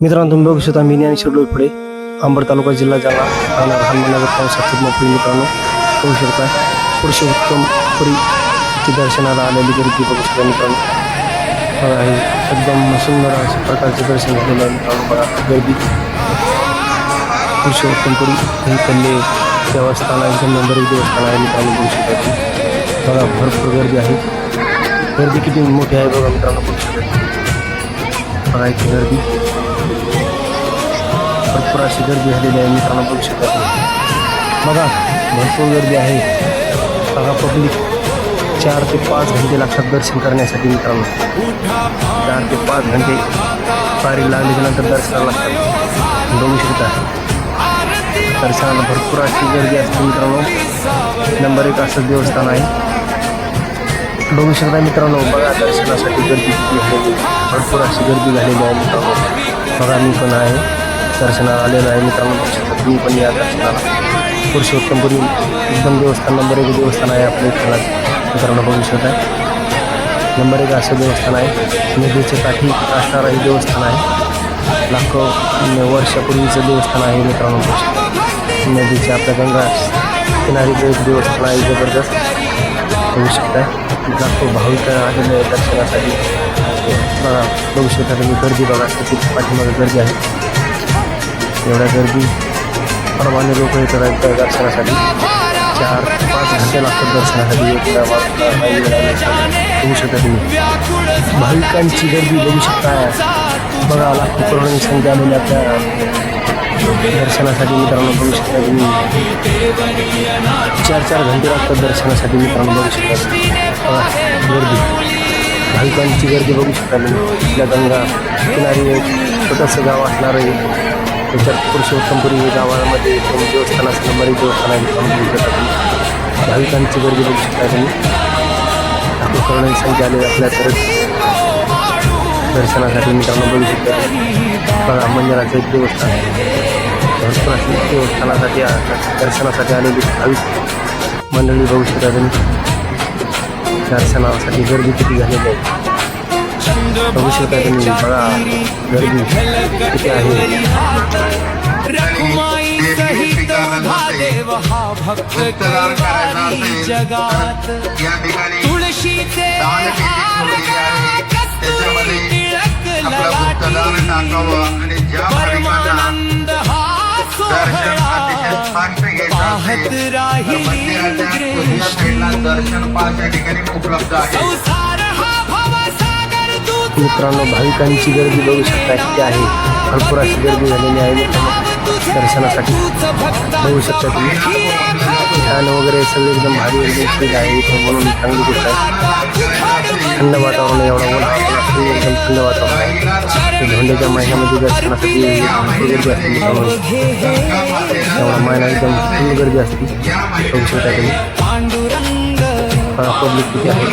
मित्रांनो, तुम्ही बघू शकता मी ज्ञानेश्वर डोईफोडे, अंबड तालुका, जिल्हा जालना, राहणार हनुमाननगर टाउन सत्तर. मित्रांनो बघू शकता पुरुषोत्तम पुरी ती दर्शनाला आलेली गर्दी बघू शकता. मित्रांनो बघा, हे एकदम सुंदर अशा प्रकारचे दर्शन झालेलं आहे. मित्रांनो बघा, गर्दी पुरुषोत्तम पुरी हे कल्ले देवस्थान आहे, एकदम नंबर 1 देवस्थान आहे. मित्रांनो बघू शकता बघा, भरपूर गर्दी आहे. गर्दी किती मोठी आहे बघा मित्रांनो, बघू शकता बघा, इथे गर्दी भरपूर अशी गर्दी झालेली आहे. मित्रांनो बघू शकता बघा, भरपूर गर्दी आहे बघा. पब्लिक 4 ते 5 घंटे लागतात दर्शन करण्यासाठी. मित्रांनो 4 ते 5 घंटे पारी लागल्यानंतर दर्शनाला लागतात. बघू शकता दर्शनाला भरपूर अशी गर्दी असते. मित्रांनो नंबर 1 असं देवस्थान आहे. बघू शकता मित्रांनो बघा, दर्शनासाठी गर्दी किती आहे, भरपूर अशी गर्दी झालेली आहे. मित्रांनो बघा, मी पण आहे दर्शनाला आलेलं आहे. मित्रांनो बघू शकता तुम्ही पण या दर्शनाला. पुरुषोत्तमपुरी एकदम देवस्थान नंबर 1 देवस्थान आहे आपल्या इथला. मित्रांनो बघू शकता नंबर 1 असं देवस्थान आहे. नदीच्या काठी असणारं हे देवस्थान आहे. लाखो वर्षापूर्वीचं देवस्थान आहे. मित्रांनो बघू शकता नदीच्या आपल्या गंगा किनारीचं एक देवस्थान आहे जबरदस्त. बघू शकता लाखो भाविक आलेले आहे दर्शनासाठी. बघा बघू शकता तुम्ही गर्दी बघा, किती पाठीमागे गर्दी आहे. एवढ्या गर्दी परवाने लोक येतात आहेत दर्शनासाठी. 4 ते 5 घंटे लागतात दर्शनासाठी. बघू शकता तुम्ही भाविकांची गर्दी बघू शकता. बघा लाखो करोडोंची संख्या आलेली आपल्या दर्शनासाठी. मित्रांनो बघू शकता तुम्ही 4 घंटे लागतात दर्शनासाठी. मित्रांनो बघू शकता बघा, गर्दी भाविकांची गर्दी बघू शकता तुम्ही. आपल्या गंगा किनारी एक छोटंसं गाव असणार आहे. त्याच्यात पुरुषोत्तमपुरी हे गावामध्ये देवस्थानाचं नंबर 1 देवस्थान आहे. मित्रांनो बघू शकता तुम्ही भाविकांची गर्दी बघू शकता तुम्ही. लाखो करोडोंची संख्या आलेली आपल्या तर दर्शनासाठी. मित्रांनो बघू शकता बघा, मंदिराचं एक देवस्थान भरपूर अशी देवस्थानासाठी दर्शनासाठी आलेली भाविक मंडळी बघू शकता तुम्ही. दर्शनासाठी गर्दी किती झालेली आहे बघू शकता तुम्ही. बघा गर्दी किती आहे. जगात तुळशीचे परमानंद हा सोहळा पाहत राहिली दर्शन पाच ठिकाणी उपलब्ध आहे. संसार हा भवसागर दूत मित्रांनो भाविकांची गर्दी बघू शकता किती आहे. भरपूर अशी गर्दी झालेली आहे मित्रांनो दर्शनासाठी. बघू शकता तुम्ही फॅन वगैरे सगळे एकदम भारी एकदम आहे इथं, म्हणून चांगली गोष्ट आहे. थंड वातावरण एवढा उन्हाळा एकदम थंड वातावरण आहे. धोंड्याच्या महिन्यामध्ये दर्शनासाठी भरपूर गर्दी असते. मित्रांनो एवढा महिना एकदम फुल गर्दी असते. बघू शकता तुम्ही पब्लिक किती आहे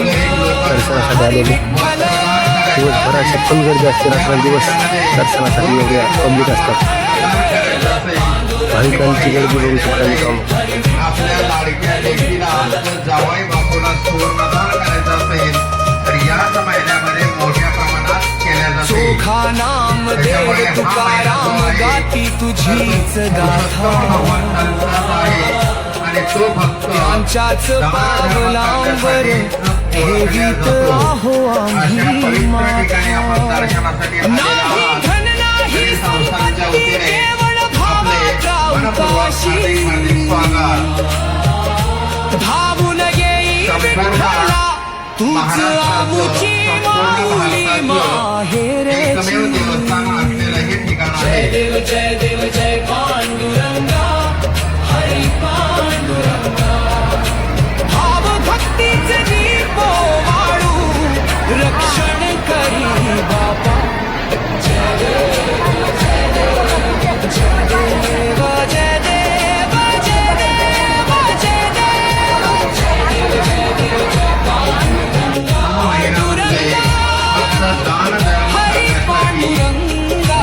दर्शनासाठी आलेले. दिवसभराची फुल गर्दी असते. रात्रंदिवस दर्शनासाठी एवढ्या पब्लिक असतात. भाविकांची गर्दी बघू शकता मित्रांनो. आपल्या लाडक्या लेकीला जावई बापूला सुवर्णदान करायचं असेल तर याच महिन्यामध्ये मोठ्या प्रमाणात केल्या जाते. चोखा नाम देव तुकाराम गाती तुझीच गाथा. आणि तो भक्त त्यांच्याच पावलांवर ठेवीत आहो आम्ही माथा. नाही धन नाही संपत्ती केवळ भावाची धावून येई विठ्ठला तूच आमुची माऊली माहेरची. जय देव जय देव जय पांडुरंगा हरी पांडुरंगा. भाव भक्तीचे दीप वाळू रक्षण करी बापा. जय देव जय देव जय देव जय देव जय देव जय देव जय देव जय देव जय पांडुरंगा हरी पांडुरंगा.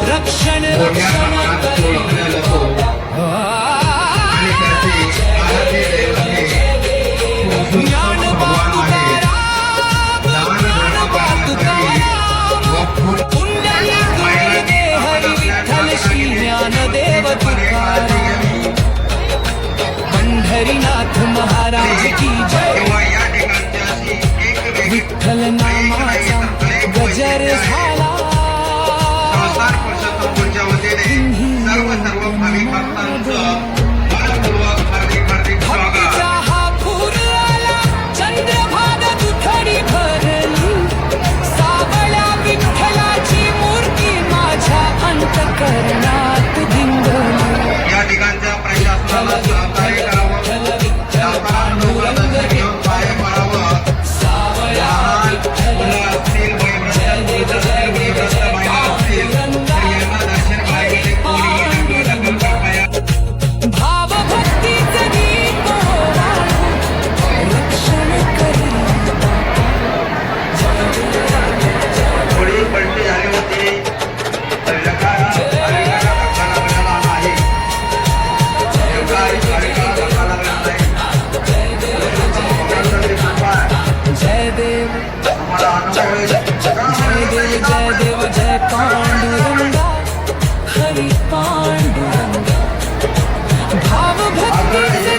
रक्षण रक्षण करी ज्ञान बातुकाराम ज्ञान बातुकाराम जर झाला संस्थान पुरुषोत्तमपूरच्या वतीने सर्व भाविक भक्तांचं मनपूर्वक हार्दिक स्वागत. भक्तीचा हा पूर आला चंद्रभागा दुथडी भरली सावळ्या विठ्ठलाची मूर्ती माझ्या अंतकरणात भिंगली. या ठिकाणच्या प्रशासनाला सहकार्य करावं, शासनानं लवकर दर्शन घेऊन पाय पडावं. लहान मुलं असतील, वयोवृद्ध महिला असतील तर यांना दर्शन घ्यायचे कोणी ढकल कृपया. भाव भक्तीचं गीत रक्षण करी. थोडी पलटी झाली होती तर लकारा हरिकारा धक्का लागलेला नाही. एवढाही हरिकारा धक्का लागलेला नाही. भगवंताची कृपा आहे. जय देव आम्हाला अनुभव आहे. जय देव जय पांडुरंगा हरी पांडुरंगा. भाव भक्तीचं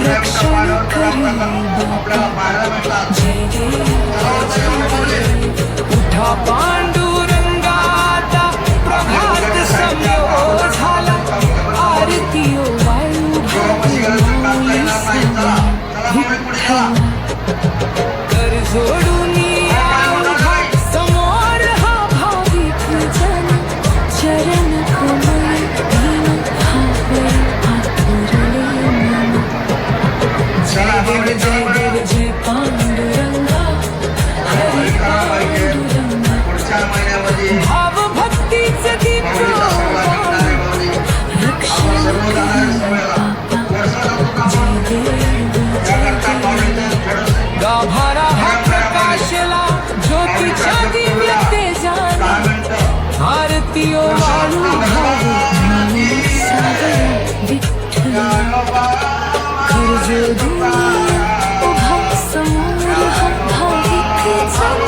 रक्षण करी. जय देव उठा पांडुरंगा आता प्रभात सम्यो झाला. आरती वायू कर जोडून या समोर हा भाविक जन चरण कमळ दिन हा वेळ आतुरले मन. जय देव जय पांडुरंगा हरी पांडुरंगा. पुढच्या महिन्यामध्ये भाव भक्तीचं दीप रक्षण गाभारा हा प्रकाशला ज्योतीच्या दिव्य तेजाने. आरती ओ वाळू भावी सागर विठ्ठल. कर जोडून उभा समोर हा भाविक जन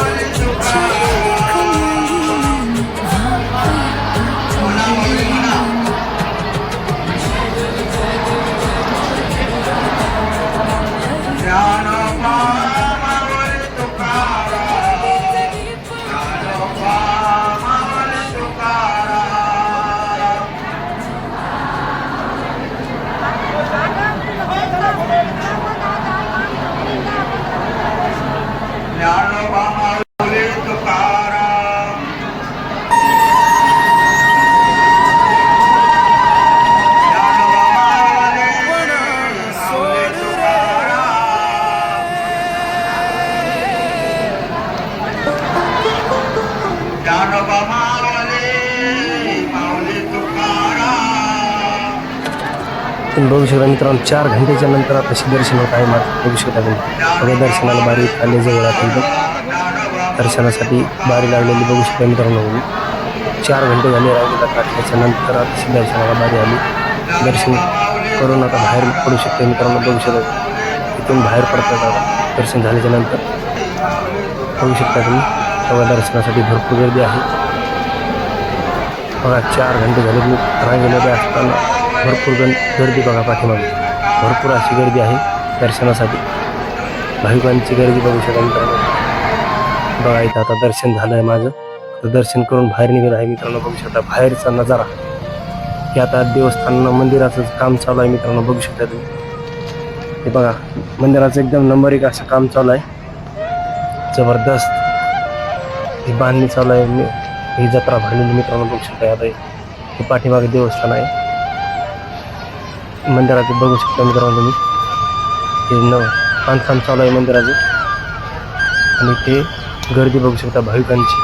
चरण कमळी तुम्ही बघू शकता मित्रांनो 4 घंटेच्या नंतर आता दर्शन होत आहे. मात्र बघू शकता तुम्ही बघा दर्शनाला बारी आले जवळ आता एकदम दर्शनासाठी बारी लागलेली बघू शकता मित्रांनो. 4 घंटे झाले रांगेला काढल्याच्या नंतर आता दर्शनाला बारी आली. दर्शन करून आता बाहेर पडू शकते मित्रांनो. बघू शकता इथून बाहेर पडतात आता दर्शन झाल्याच्या नंतर बघू शकता तुम्ही. बघा दर्शनासाठी भरपूर गर्दी आहे. बघा 4 घंटे झाले मी रांगेमध्ये असताना भरपूर गर्दी बघा पाठीमागे भरपूर अशी गर्दी आहे दर्शनासाठी. भाविकांची गर्दी बघू शकता मित्रांनो. बघा इथं आता दर्शन झालं आहे माझं. तर दर्शन करून बाहेर निघत आहे मित्रांनो. बघू शकता बाहेरचा नजारा. हे आता देवस्थान मंदिराचं काम चालू आहे मित्रांनो. बघू शकता तुम्ही. हे बघा मंदिराचं एकदम नंबर 1 असं काम चालू आहे. जबरदस्त ही बांधणी चालू आहे. ही जत्रा भरलेली मित्रांनो. बघू शकता आता हे पाठीमागे देवस्थान आहे मंदिराचे. बघू शकता मित्रांनो तुम्ही. हे बांधकाम चालू आहे मंदिराचं आणि ते गर्दी बघू शकता भाविकांची.